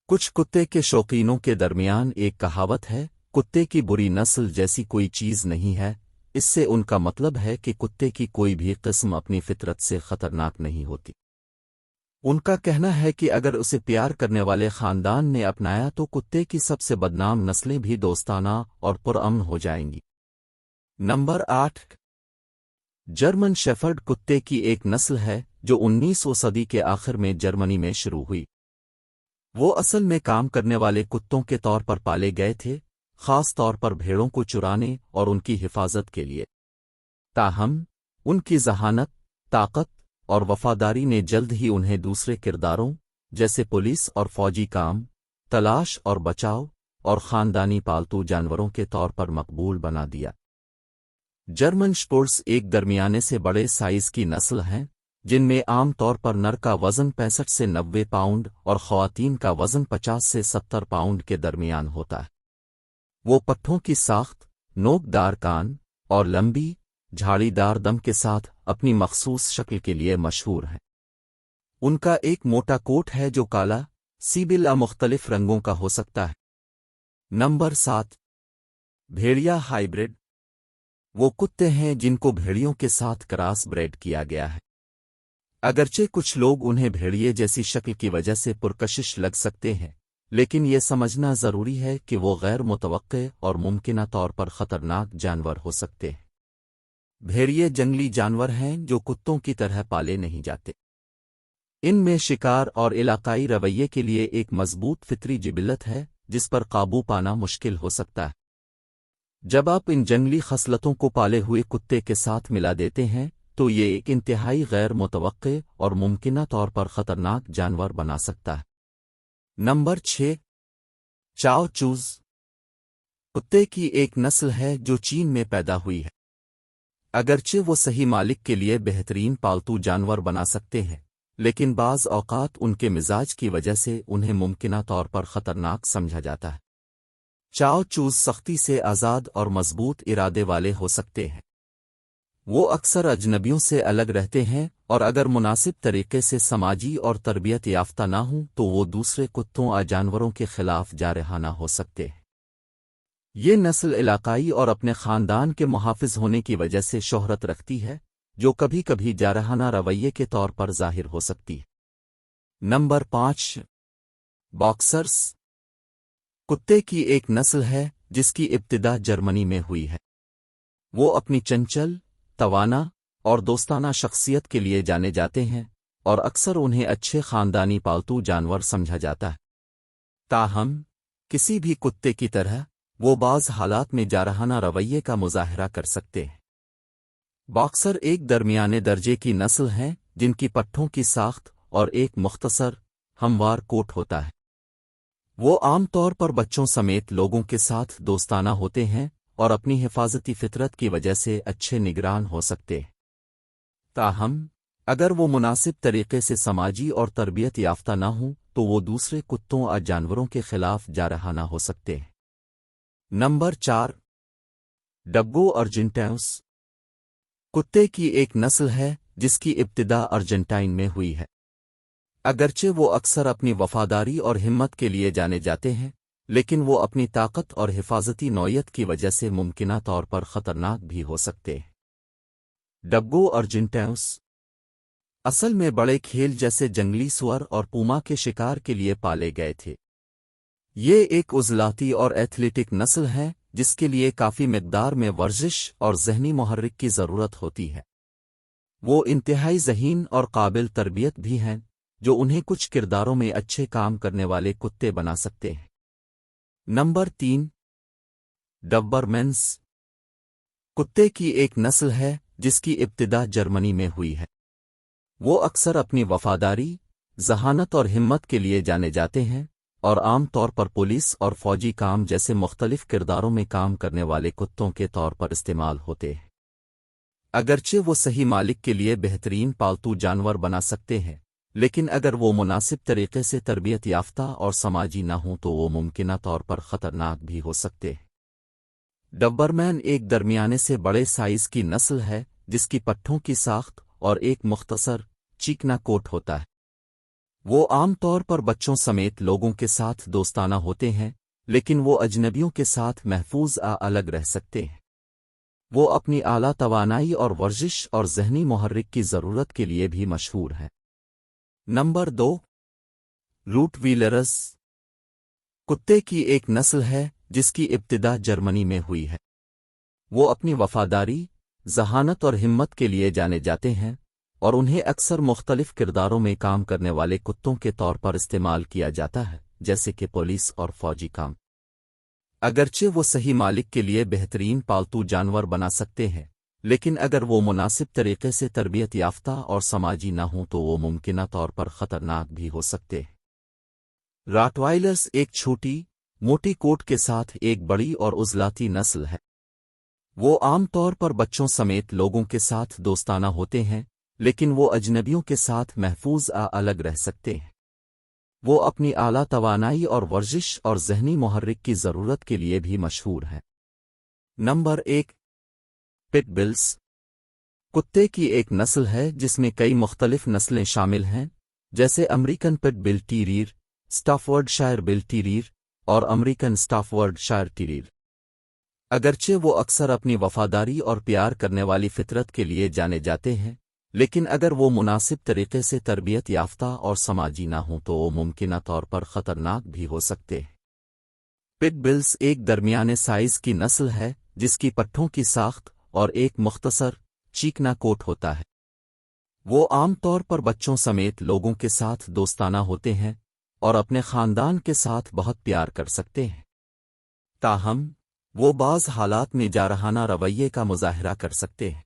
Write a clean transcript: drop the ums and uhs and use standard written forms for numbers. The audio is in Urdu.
کچھ کتے کے شوقینوں کے درمیان ایک کہاوت ہے، کتے کی بری نسل جیسی کوئی چیز نہیں ہے۔ اس سے ان کا مطلب ہے کہ کتے کی کوئی بھی قسم اپنی فطرت سے خطرناک نہیں ہوتی۔ ان کا کہنا ہے کہ اگر اسے پیار کرنے والے خاندان نے اپنایا تو کتے کی سب سے بدنام نسلیں بھی دوستانہ اور پرامن ہو جائیں گی۔ نمبر 8، جرمن شیفرڈ کتے کی ایک نسل ہے جو 19ویں صدی کے آخر میں جرمنی میں شروع ہوئی۔ وہ اصل میں کام کرنے والے کتوں کے طور پر پالے گئے تھے، خاص طور پر بھیڑوں کو چرانے اور ان کی حفاظت کے لیے۔ تاہم ان کی ذہانت، طاقت اور وفاداری نے جلد ہی انہیں دوسرے کرداروں جیسے پولیس اور فوجی کام، تلاش اور بچاؤ اور خاندانی پالتو جانوروں کے طور پر مقبول بنا دیا۔ جرمن شپورس ایک درمیانے سے بڑے سائز کی نسل ہیں، جن میں عام طور پر نر کا وزن 65 سے 90 پاؤنڈ اور خواتین کا وزن 50 سے 70 پاؤنڈ کے درمیان ہوتا ہے۔ وہ پٹھوں کی ساخت، نوک دار کان اور لمبی، جھاڑی دار دم کے ساتھ اپنی مخصوص شکل کے لیے مشہور ہیں۔ ان کا ایک موٹا کوٹ ہے جو کالا، سیبلا مختلف رنگوں کا ہو سکتا ہے۔ نمبر 7، بھیڑیا ہائیبرڈ۔ وہ کتے ہیں جن کو بھیڑیوں کے ساتھ کراس بریڈ کیا گیا ہے۔ اگرچہ کچھ لوگ انہیں بھیڑیے جیسی شکل کی وجہ سے پرکشش لگ سکتے ہیں، لیکن یہ سمجھنا ضروری ہے کہ وہ غیر متوقع اور ممکنہ طور پر خطرناک جانور ہو سکتے ہیں۔ بھیڑیے جنگلی جانور ہیں جو کتوں کی طرح پالے نہیں جاتے۔ ان میں شکار اور علاقائی رویے کے لیے ایک مضبوط فطری جبلت ہے جس پر قابو پانا مشکل ہو سکتا ہے۔ جب آپ ان جنگلی خصلتوں کو پالے ہوئے کتے کے ساتھ ملا دیتے ہیں تو یہ ایک انتہائی غیر متوقع اور ممکنہ طور پر خطرناک جانور بنا سکتا ہے۔ نمبر 6، چاؤ چوز۔ کتے کی ایک نسل ہے جو چین میں پیدا ہوئی ہے۔ اگرچہ وہ صحیح مالک کے لیے بہترین پالتو جانور بنا سکتے ہیں، لیکن بعض اوقات ان کے مزاج کی وجہ سے انہیں ممکنہ طور پر خطرناک سمجھا جاتا ہے۔ چاؤ چوز سختی سے آزاد اور مضبوط ارادے والے ہو سکتے ہیں۔ وہ اکثر اجنبیوں سے الگ رہتے ہیں اور اگر مناسب طریقے سے سماجی اور تربیت یافتہ نہ ہوں تو وہ دوسرے کتوں اور جانوروں کے خلاف جارحانہ ہو سکتے ہیں۔ یہ نسل علاقائی اور اپنے خاندان کے محافظ ہونے کی وجہ سے شہرت رکھتی ہے، جو کبھی کبھی جارحانہ رویے کے طور پر ظاہر ہو سکتی ہے۔ Number 5، boxers. کتے کی ایک نسل ہے جس کی ابتدا جرمنی میں ہوئی ہے۔ وہ اپنی چنچل، توانا اور دوستانہ شخصیت کے لیے جانے جاتے ہیں اور اکثر انہیں اچھے خاندانی پالتو جانور سمجھا جاتا ہے۔ تاہم کسی بھی کتے کی طرح وہ بعض حالات میں جارحانہ رویے کا مظاہرہ کر سکتے ہیں۔ باکسر ایک درمیانے درجے کی نسل ہیں جن کی پٹھوں کی ساخت اور ایک مختصر، ہموار کوٹ ہوتا ہے۔ وہ عام طور پر بچوں سمیت لوگوں کے ساتھ دوستانہ ہوتے ہیں اور اپنی حفاظتی فطرت کی وجہ سے اچھے نگران ہو سکتے ہیں۔ تاہم اگر وہ مناسب طریقے سے سماجی اور تربیت یافتہ نہ ہوں تو وہ دوسرے کتوں اور جانوروں کے خلاف جارحانہ ہو سکتے ہیں۔ نمبر 4، ڈگو ارجنٹینوس۔ کتے کی ایک نسل ہے جس کی ابتدا ارجنٹائن میں ہوئی ہے۔ اگرچہ وہ اکثر اپنی وفاداری اور ہمت کے لیے جانے جاتے ہیں، لیکن وہ اپنی طاقت اور حفاظتی نوعیت کی وجہ سے ممکنہ طور پر خطرناک بھی ہو سکتے ہیں۔ ڈگو ارجنٹینوس اصل میں بڑے کھیل جیسے جنگلی سور اور پوما کے شکار کے لیے پالے گئے تھے۔ یہ ایک عضلاتی اور ایتھلیٹک نسل ہے جس کے لیے کافی مقدار میں ورزش اور ذہنی محرک کی ضرورت ہوتی ہے۔ وہ انتہائی ذہین اور قابل تربیت بھی ہیں، جو انہیں کچھ کرداروں میں اچھے کام کرنے والے کتے بنا سکتے ہیں۔ نمبر 3، ڈبرمینس۔ کتے کی ایک نسل ہے جس کی ابتدا جرمنی میں ہوئی ہے۔ وہ اکثر اپنی وفاداری، ذہانت اور ہمت کے لیے جانے جاتے ہیں اور عام طور پر پولیس اور فوجی کام جیسے مختلف کرداروں میں کام کرنے والے کتوں کے طور پر استعمال ہوتے ہیں۔ اگرچہ وہ صحیح مالک کے لیے بہترین پالتو جانور بنا سکتے ہیں، لیکن اگر وہ مناسب طریقے سے تربیت یافتہ اور سماجی نہ ہوں تو وہ ممکنہ طور پر خطرناک بھی ہو سکتے ہیں۔ ڈبرمین ایک درمیانے سے بڑے سائز کی نسل ہے جس کی پٹھوں کی ساخت اور ایک مختصر، چیکنا کوٹ ہوتا ہے۔ وہ عام طور پر بچوں سمیت لوگوں کے ساتھ دوستانہ ہوتے ہیں، لیکن وہ اجنبیوں کے ساتھ محفوظ الگ رہ سکتے ہیں۔ وہ اپنی اعلیٰ توانائی اور ورزش اور ذہنی محرک کی ضرورت کے لیے بھی مشہور ہیں۔ نمبر 2، روٹ ویلرز کتے کی ایک نسل ہے جس کی ابتدا جرمنی میں ہوئی ہے۔ وہ اپنی وفاداری، ذہانت اور ہمت کے لیے جانے جاتے ہیں، اور انہیں اکثر مختلف کرداروں میں کام کرنے والے کتوں کے طور پر استعمال کیا جاتا ہے، جیسے کہ پولیس اور فوجی کام۔ اگرچہ وہ صحیح مالک کے لیے بہترین پالتو جانور بنا سکتے ہیں، لیکن اگر وہ مناسب طریقے سے تربیت یافتہ اور سماجی نہ ہوں تو وہ ممکنہ طور پر خطرناک بھی ہو سکتے ہیں۔ راٹوائلرز ایک چھوٹی، موٹی کوٹ کے ساتھ ایک بڑی اور عضلاتی نسل ہے۔ وہ عام طور پر بچوں سمیت لوگوں کے ساتھ دوستانہ ہوتے ہیں، لیکن وہ اجنبیوں کے ساتھ محفوظ الگ رہ سکتے ہیں۔ وہ اپنی اعلیٰ توانائی اور ورزش اور ذہنی محرک کی ضرورت کے لیے بھی مشہور ہیں۔ نمبر 1، پٹ بلز کتے کی ایک نسل ہے جس میں کئی مختلف نسلیں شامل ہیں، جیسے امریکن پٹ بل ٹیریر، اسٹافورڈ شائر بل ٹیریر اور امریکن اسٹافورڈ شائر ٹیریر۔ اگرچہ وہ اکثر اپنی وفاداری اور پیار کرنے والی فطرت کے لیے جانے جاتے ہیں، لیکن اگر وہ مناسب طریقے سے تربیت یافتہ اور سماجی نہ ہوں تو وہ ممکنہ طور پر خطرناک بھی ہو سکتے ہیں۔ پٹ بلز ایک درمیانے سائز کی نسل ہے جس کی پٹھوں کی ساخت اور ایک مختصر، چیکنا کوٹ ہوتا ہے۔ وہ عام طور پر بچوں سمیت لوگوں کے ساتھ دوستانہ ہوتے ہیں اور اپنے خاندان کے ساتھ بہت پیار کر سکتے ہیں۔ تاہم، وہ بعض حالات میں جارحانہ رویے کا مظاہرہ کر سکتے ہیں۔